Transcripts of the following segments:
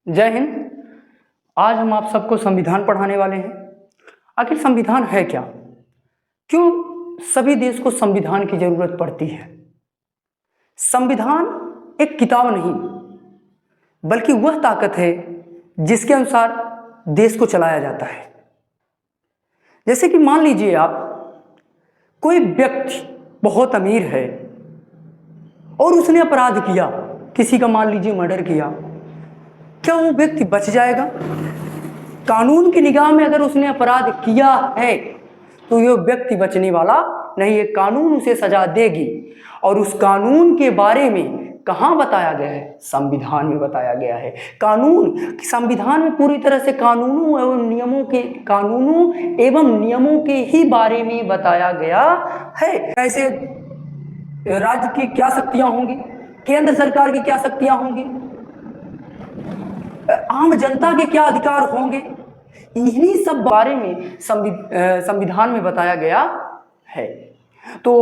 जय हिंद। आज हम आप सबको संविधान पढ़ाने वाले हैं। आखिर संविधान है क्या? क्यों सभी देश को संविधान की जरूरत पड़ती है? संविधान एक किताब नहीं बल्कि वह ताकत है जिसके अनुसार देश को चलाया जाता है। जैसे कि मान लीजिए आप कोई व्यक्ति बहुत अमीर है और उसने अपराध किया, किसी का मान लीजिए मर्डर किया, क्या वो व्यक्ति बच जाएगा? कानून की निगाह में अगर उसने अपराध किया है तो ये व्यक्ति बचने वाला नहीं है। कानून उसे सजा देगी। और उस कानून के बारे में कहाँ बताया गया है? संविधान में बताया गया है। कानून संविधान में पूरी तरह से कानूनों एवं नियमों के ही बारे में बताया गया है। ऐसे राज्य की क्या शक्तियां होंगी, केंद्र सरकार की क्या शक्तियां होंगी, आम जनता के क्या अधिकार होंगे, इन्हीं सब बारे में संविधान में बताया गया है। तो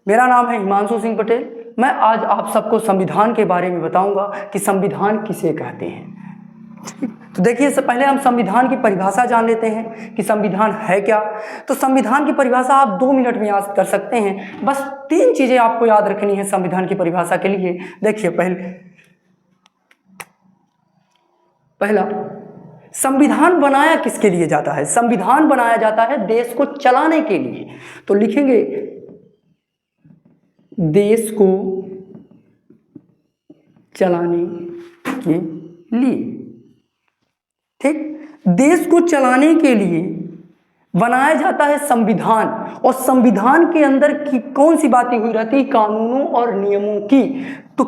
मेरा नाम है हिमांशु सिंह पटेल। मैं आज आप सबको संविधान के बारे में बताऊंगा कि संविधान किसे कहते हैं। तो देखिए, इससे पहले हम संविधान की परिभाषा जान लेते हैं कि संविधान है क्या। तो संविधान की परिभाषा आप 2 मिनट में याद कर सकते हैं। बस 3 चीजें आपको याद रखनी है संविधान की परिभाषा के लिए। देखिए, पहला, संविधान बनाया किसके लिए जाता है? संविधान बनाया जाता है देश को चलाने के लिए। तो लिखेंगे देश को चलाने के लिए। ठीक, देश को चलाने के लिए बनाया जाता है संविधान। और संविधान के अंदर की कौन सी बातें हुई रहती? कानूनों और नियमों की। तो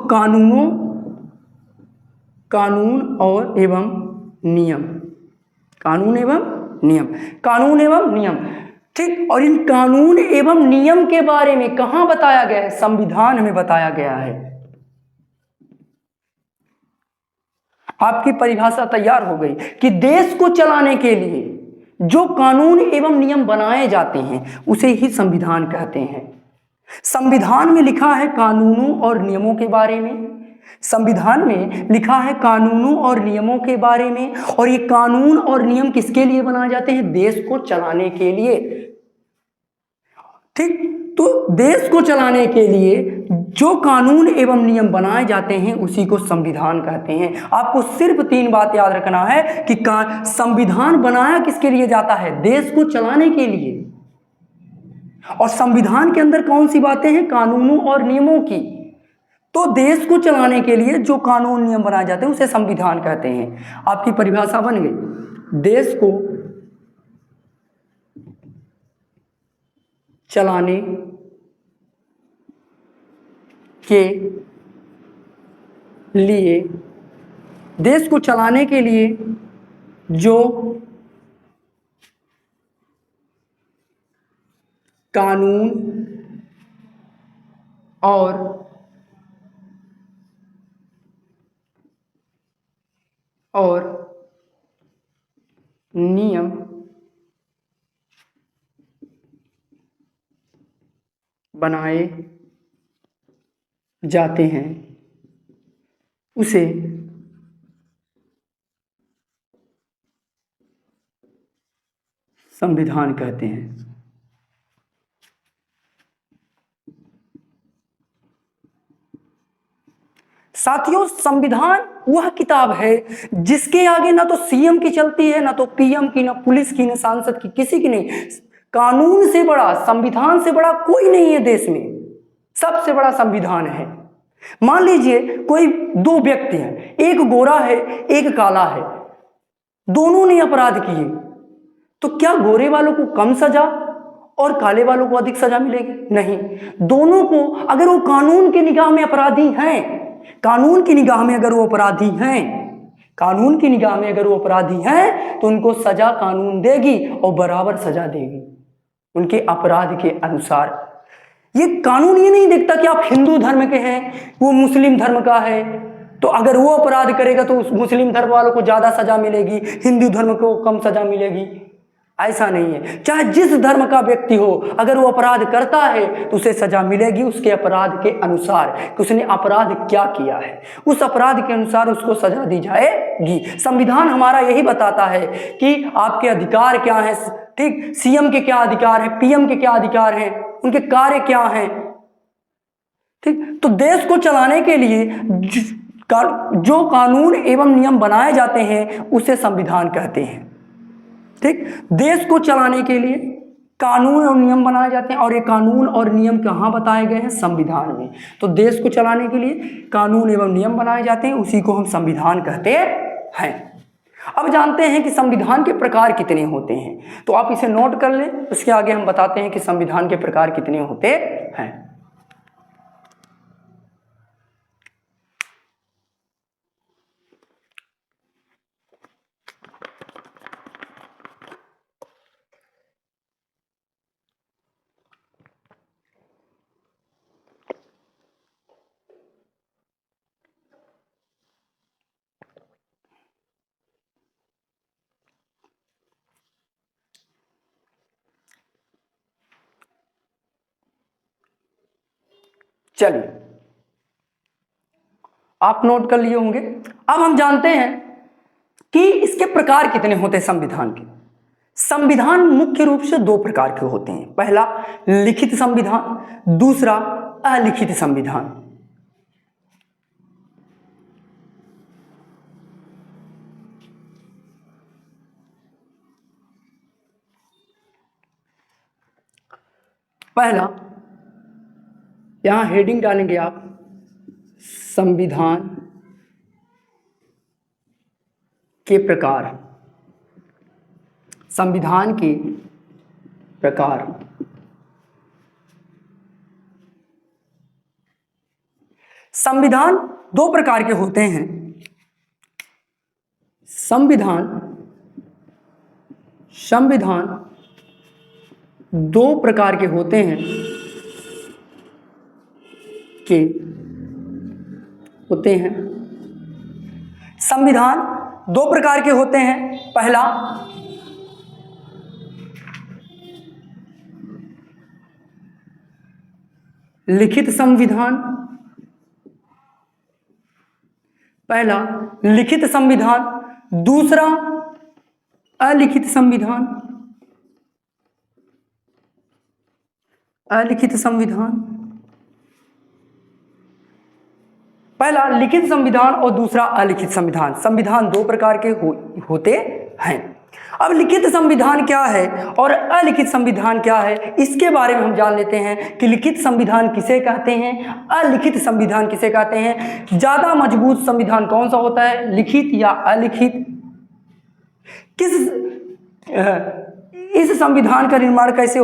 कानून और एवं नियम, कानून एवं नियम। ठीक, और इन कानून एवं नियम के बारे में कहां बताया गया है? संविधान में बताया गया है। आपकी परिभाषा तैयार हो गई कि देश को चलाने के लिए जो कानून एवं नियम बनाए जाते हैं उसे ही संविधान कहते हैं। संविधान में लिखा है कानूनों और नियमों के बारे में। संविधान में लिखा है कानूनों और नियमों के बारे में। और ये कानून और नियम किसके लिए बनाए जाते हैं? देश को चलाने के लिए। ठीक, तो देश को चलाने के लिए जो कानून एवं नियम बनाए जाते हैं उसी को संविधान कहते हैं। आपको सिर्फ 3 बात याद रखना है कि संविधान बनाया किसके लिए जाता है? देश को चलाने के लिए। और संविधान के अंदर कौन सी बातें हैं? कानूनों और नियमों की। तो देश को चलाने के लिए जो कानून नियम बनाए जाते हैं उसे संविधान कहते हैं। आपकी परिभाषा बन गई, देश को चलाने के लिए, देश को चलाने के लिए जो कानून और नियम बनाए जाते हैं उसे संविधान कहते हैं। साथियों, संविधान वह किताब है जिसके आगे ना तो सीएम की चलती है, ना तो पीएम की, ना पुलिस की, ना सांसद की, किसी की नहीं। कानून से बड़ा, संविधान से बड़ा कोई नहीं है देश में। सबसे बड़ा संविधान है। मान लीजिए कोई 2 व्यक्ति हैं, एक गोरा है एक काला है, दोनों ने अपराध किए, तो क्या गोरे वालों को कम सजा और काले वालों को अधिक सजा मिलेगी? नहीं। दोनों को, अगर वो कानून की निगाह में अपराधी हैं, कानून की निगाह में अगर वो अपराधी हैं तो उनको सजा कानून देगी और बराबर सजा देगी उनके अपराध के अनुसार। ये कानून ये नहीं देखता कि आप हिंदू धर्म के हैं, वो मुस्लिम धर्म का है, तो अगर वो अपराध करेगा तो उस मुस्लिम धर्म वालों को ज्यादा सजा मिलेगी, हिंदू धर्म को कम सजा मिलेगी। ऐसा नहीं है। चाहे जिस धर्म का व्यक्ति हो, अगर वो अपराध करता है तो उसे सजा मिलेगी उसके अपराध के अनुसार कि उसने अपराध क्या किया है, उस अपराध के अनुसार उसको सजा दी जाएगी। संविधान हमारा यही बताता है कि आपके अधिकार क्या हैं, ठीक, सीएम के क्या अधिकार है, पीएम के क्या अधिकार हैं, उनके कार्य क्या हैं, ठीक। तो देश को चलाने के लिए जो कानून एवं नियम बनाए जाते हैं उसे संविधान कहते हैं, ठीक। देश को चलाने के लिए कानून और नियम बनाए जाते हैं और ये कानून और नियम कहाँ बताए गए हैं? संविधान में। तो देश को चलाने के लिए कानून एवं नियम बनाए जाते हैं, उसी को हम संविधान कहते हैं। अब जानते हैं कि संविधान के प्रकार कितने होते हैं, तो आप इसे नोट कर लें, उसके आगे हम बताते हैं कि संविधान के प्रकार कितने होते हैं। चलिए, आप नोट कर लिए होंगे। अब हम जानते हैं कि इसके प्रकार कितने होते हैं संविधान के। संविधान मुख्य रूप से दो प्रकार के होते हैं, पहला लिखित संविधान, दूसरा अलिखित संविधान। पहला, यहां हेडिंग डालेंगे आप, संविधान के प्रकार। संविधान के प्रकार। संविधान दो प्रकार के होते हैं। संविधान दो प्रकार के होते हैं संविधान दो प्रकार के होते हैं। पहला लिखित संविधान, दूसरा अलिखित संविधान। पहला लिखित संविधान और दूसरा अलिखित संविधान। संविधान दो प्रकार के होते हैं। अब लिखित संविधान क्या है और अलिखित संविधान क्या है, इसके बारे में हम जान लेते हैं कि लिखित संविधान किसे कहते हैं, अलिखित संविधान किसे कहते हैं। ज्यादा मजबूत संविधान कौन सा होता है, लिखित या अलिखित? इस संविधान का निर्माण कैसे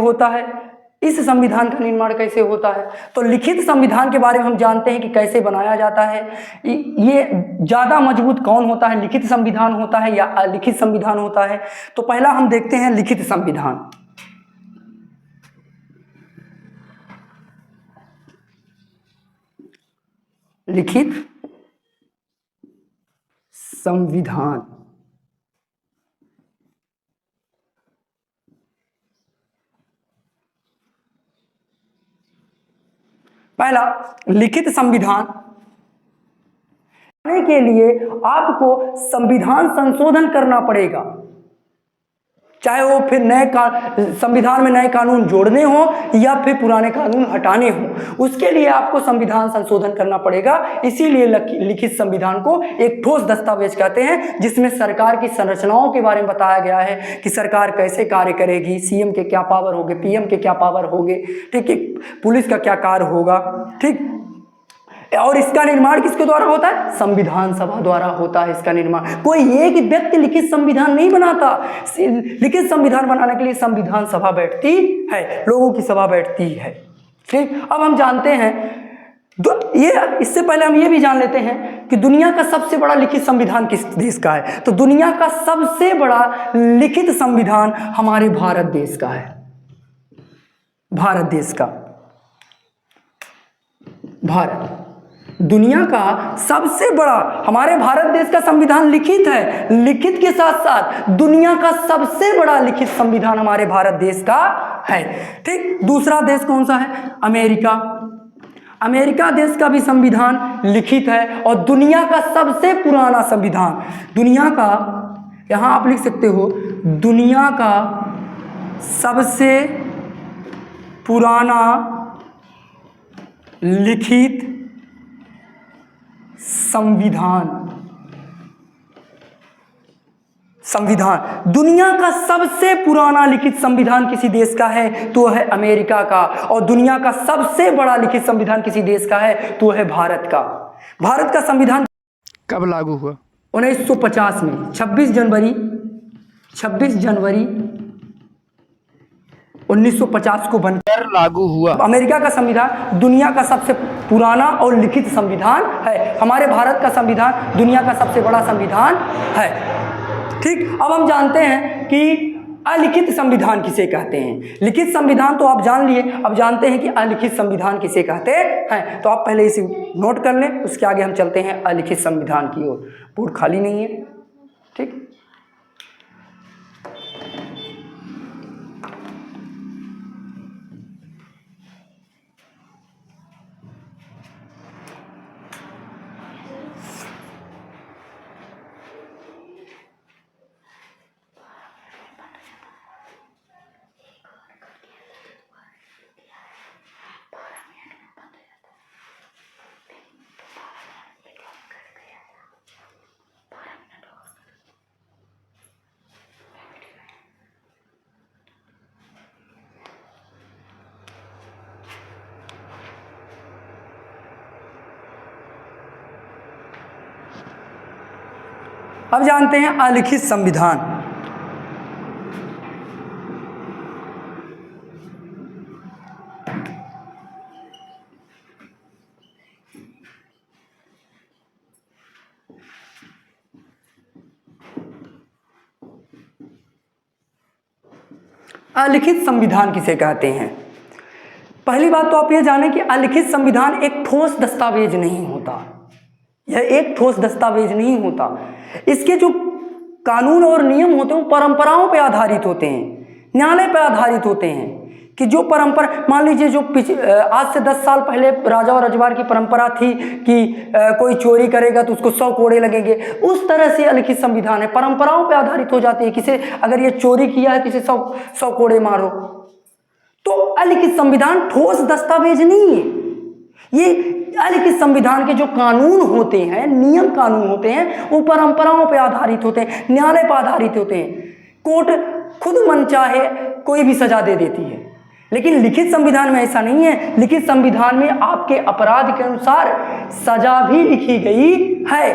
होता है? तो लिखित संविधान के बारे में हम जानते हैं कि कैसे बनाया जाता है। ये ज्यादा मजबूत कौन होता है, लिखित संविधान होता है या अलिखित संविधान होता है? तो पहला हम देखते हैं लिखित संविधान। लिखित संविधान पहला लिखित संविधान बनाने के लिए आपको संविधान संशोधन करना पड़ेगा, चाहे वो फिर संविधान में नए कानून जोड़ने हो या फिर पुराने कानून हटाने हो, उसके लिए आपको संविधान संशोधन करना पड़ेगा। इसीलिए लिखित संविधान को एक ठोस दस्तावेज कहते हैं, जिसमें सरकार की संरचनाओं के बारे में बताया गया है कि सरकार कैसे कार्य करेगी, सीएम के क्या पावर होंगे, पीएम के क्या पावर होंगे, ठीक है, पुलिस का क्या कार्य होगा, ठीक। और इसका निर्माण किसके द्वारा होता है? संविधान सभा द्वारा होता है इसका निर्माण। कोई एक व्यक्ति लिखित संविधान नहीं बनाता। लिखित संविधान बनाने के लिए संविधान सभा बैठती है, लोगों की सभा बैठती है, ठीक। अब हम जानते हैं इससे पहले हम ये भी जान लेते हैं कि दुनिया का सबसे बड़ा लिखित संविधान किस देश का है। तो दुनिया का सबसे बड़ा लिखित संविधान हमारे भारत देश का है। भारत दुनिया का सबसे बड़ा, हमारे भारत देश का संविधान लिखित है, लिखित के साथ साथ दुनिया का सबसे बड़ा लिखित संविधान हमारे भारत देश का है। ठीक, दूसरा देश कौन सा है? अमेरिका। अमेरिका देश का भी संविधान लिखित है और दुनिया का सबसे पुराना संविधान, दुनिया का, यहां आप लिख सकते हो, दुनिया का सबसे पुराना लिखित संविधान, दुनिया का सबसे पुराना लिखित संविधान किसी देश का है तो है अमेरिका का, और दुनिया का सबसे बड़ा लिखित संविधान किसी देश का है तो है भारत का। भारत का संविधान कब लागू हुआ? 1950 में 26 जनवरी 1950 को बनकर लागू हुआ। अमेरिका का संविधान दुनिया का सबसे पुराना और लिखित संविधान है। हमारे भारत का संविधान दुनिया का सबसे बड़ा संविधान है। ठीक, अब हम जानते हैं कि अलिखित संविधान किसे कहते हैं। लिखित संविधान तो आप जान लिए, अब जानते हैं कि अलिखित संविधान किसे कहते हैं। तो आप पहले इसे नोट कर लें, उसके आगे हम चलते हैं अलिखित संविधान की ओर। बोर्ड खाली नहीं है। ठीक, अब जानते हैं अलिखित संविधान। अलिखित संविधान किसे कहते हैं? पहली बात तो आप ये जानें कि अलिखित संविधान एक ठोस दस्तावेज नहीं होता। यह एक ठोस दस्तावेज नहीं होता। इसके जो कानून और नियम होते हैं वो परंपराओं पे आधारित होते हैं, न्यायालय पे आधारित होते हैं। कि जो परंपरा, मान लीजिए जो आज से 10 साल पहले राजा और रजवाड़ की परंपरा थी कि कोई चोरी करेगा तो उसको 100 कोड़े लगेंगे, उस तरह से अलिखित संविधान है, परंपराओं पे आधारित हो जाती है। किसे अगर ये चोरी किया है तो इसे 100 कोड़े मारो। तो अलिखित संविधान ठोस दस्तावेज नहीं है। ये अलिखित संविधान के जो कानून होते हैं, नियम कानून होते हैं, वो परंपराओं पे आधारित होते हैं, न्यायालय पर आधारित होते हैं। कोर्ट खुद मन चाहे कोई भी सजा दे देती है, लेकिन लिखित संविधान में ऐसा नहीं है। लिखित संविधान में आपके अपराध के अनुसार सजा भी लिखी गई है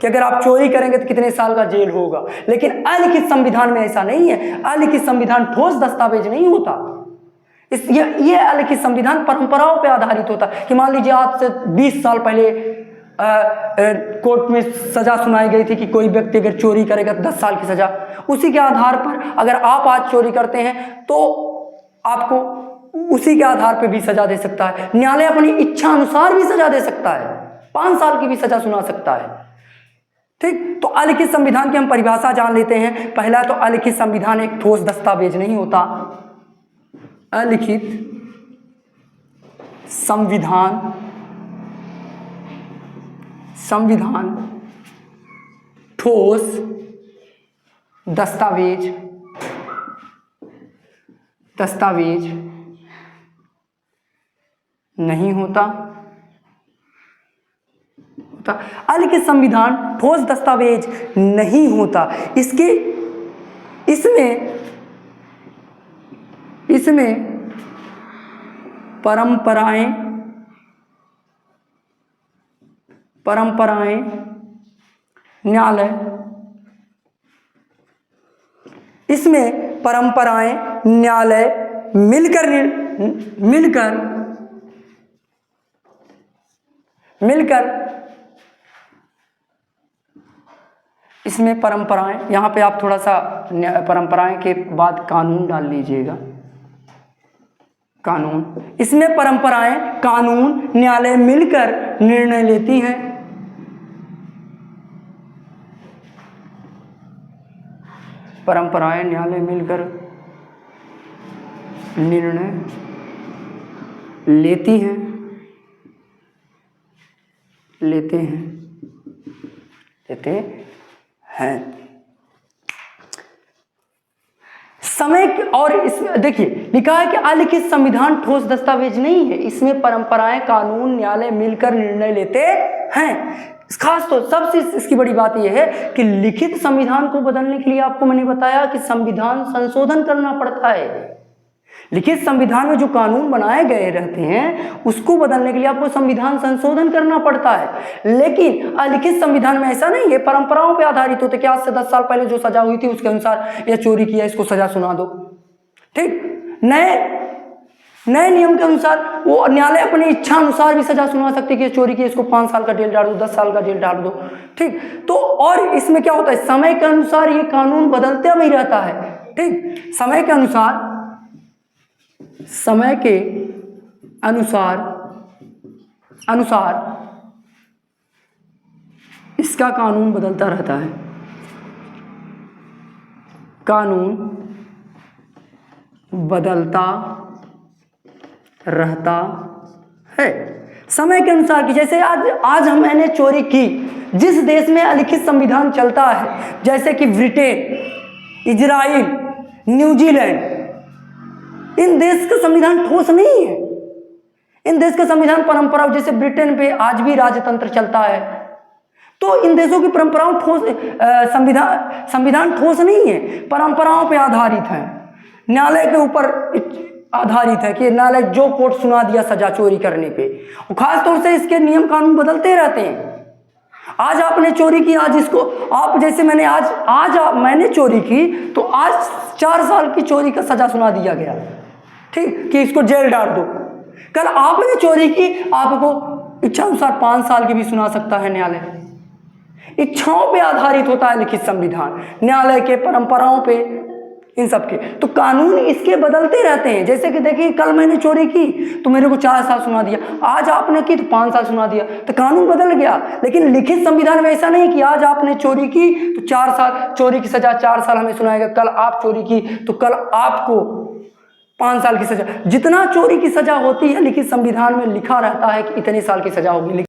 कि अगर आप चोरी करेंगे तो कितने साल का जेल होगा। लेकिन अलिखित संविधान में ऐसा नहीं है। अलिखित संविधान ठोस दस्तावेज नहीं होता। ये अलिखित संविधान परंपराओं पे आधारित होता है कि मान लीजिए आज से 20 साल पहले कोर्ट में सजा सुनाई गई थी कि कोई व्यक्ति अगर चोरी करेगा तो 10 साल की सजा। उसी के आधार पर अगर आप आज चोरी करते हैं तो आपको उसी के आधार पर भी सजा दे सकता है। न्यायालय अपनी इच्छा अनुसार भी सजा दे सकता है, 5 साल की भी सजा सुना सकता है। ठीक, तो अलिखित संविधान की हम परिभाषा जान लेते हैं। पहला तो अलिखित संविधान एक ठोस दस्तावेज नहीं होता। अलिखित संविधान ठोस दस्तावेज नहीं होता। अलिखित संविधान ठोस दस्तावेज नहीं होता। इसमें परंपराएं न्यायालय, मिलकर इसमें परंपराएं, यहाँ पे आप थोड़ा सा परंपराएं के बाद कानून डाल लीजिएगा। कानून। इसमें परंपराएं, कानून, न्यायालय मिलकर निर्णय लेती हैं। परंपराएं, न्यायालय मिलकर निर्णय लेती हैं, लेते हैं। समय और इसमें देखिए लिखा है कि अलिखित संविधान ठोस दस्तावेज नहीं है, इसमें परंपराएं, कानून, न्यायालय मिलकर निर्णय लेते हैं। खास तो सबसे इसकी बड़ी बात यह है कि लिखित संविधान को बदलने के लिए आपको मैंने बताया कि संविधान संशोधन करना पड़ता है। लिखित संविधान में जो कानून बनाए गए रहते हैं उसको बदलने के लिए आपको संविधान संशोधन करना पड़ता है। लेकिन अलिखित संविधान में ऐसा नहीं है, परंपराओं पे आधारित होते कि आज से 10 साल पहले जो सजा हुई थी उसके अनुसार यह चोरी किया, इसको सजा सुना दो। ठीक, नए नियम के अनुसार वो न्यायालय अपनी इच्छा अनुसार भी सजा सुना सकती है कि चोरी की, इसको 5 साल का जेल डाल दो, 10 साल का जेल डाल दो। ठीक, तो और इसमें क्या होता है, समय के अनुसार ये कानून बदलते हुए रहता है। ठीक, समय के अनुसार इसका कानून बदलता रहता है, कानून बदलता रहता है समय के अनुसार। कि जैसे आज मैंने चोरी की, जिस देश में अलिखित संविधान चलता है जैसे कि ब्रिटेन, इजराइल, न्यूजीलैंड, इन देश का संविधान ठोस नहीं है। इन देश का संविधान परंपरा, जैसे ब्रिटेन पे आज भी राजतंत्र चलता है, तो इन देशों की परंपराओं ठोस संविधान ठोस नहीं है, परंपराओं पे आधारित है, न्यायालय के ऊपर आधारित है कि न्यायालय जो कोर्ट सुना दिया सजा चोरी करने पे। खास तौर से इसके नियम कानून बदलते रहते हैं। आज आपने चोरी की, आज इसको आप जैसे मैंने चोरी की तो आज 4 साल की चोरी का सजा सुना दिया गया। ठीक, कि इसको जेल डाल दो। कल आपने चोरी की, आपको इच्छा अनुसार 5 साल की भी सुना सकता है न्यायालय। इच्छाओं पे आधारित होता है लिखित संविधान, न्यायालय के, परंपराओं पे, इन सब के। तो कानून इसके बदलते रहते हैं। जैसे कि देखिए, कल मैंने चोरी की तो मेरे को 4 साल सुना दिया, आज आपने की तो 5 साल सुना दिया, तो कानून बदल गया। लेकिन लिखित संविधान में ऐसा नहीं कि आज आपने चोरी की तो 4 साल चोरी की सजा 4 साल हमें सुनाएगा, कल आप चोरी की तो कल आपको 5 साल की सजा। जितना चोरी की सजा होती है लिखित संविधान में लिखा रहता है कि इतने साल की सजा होगी।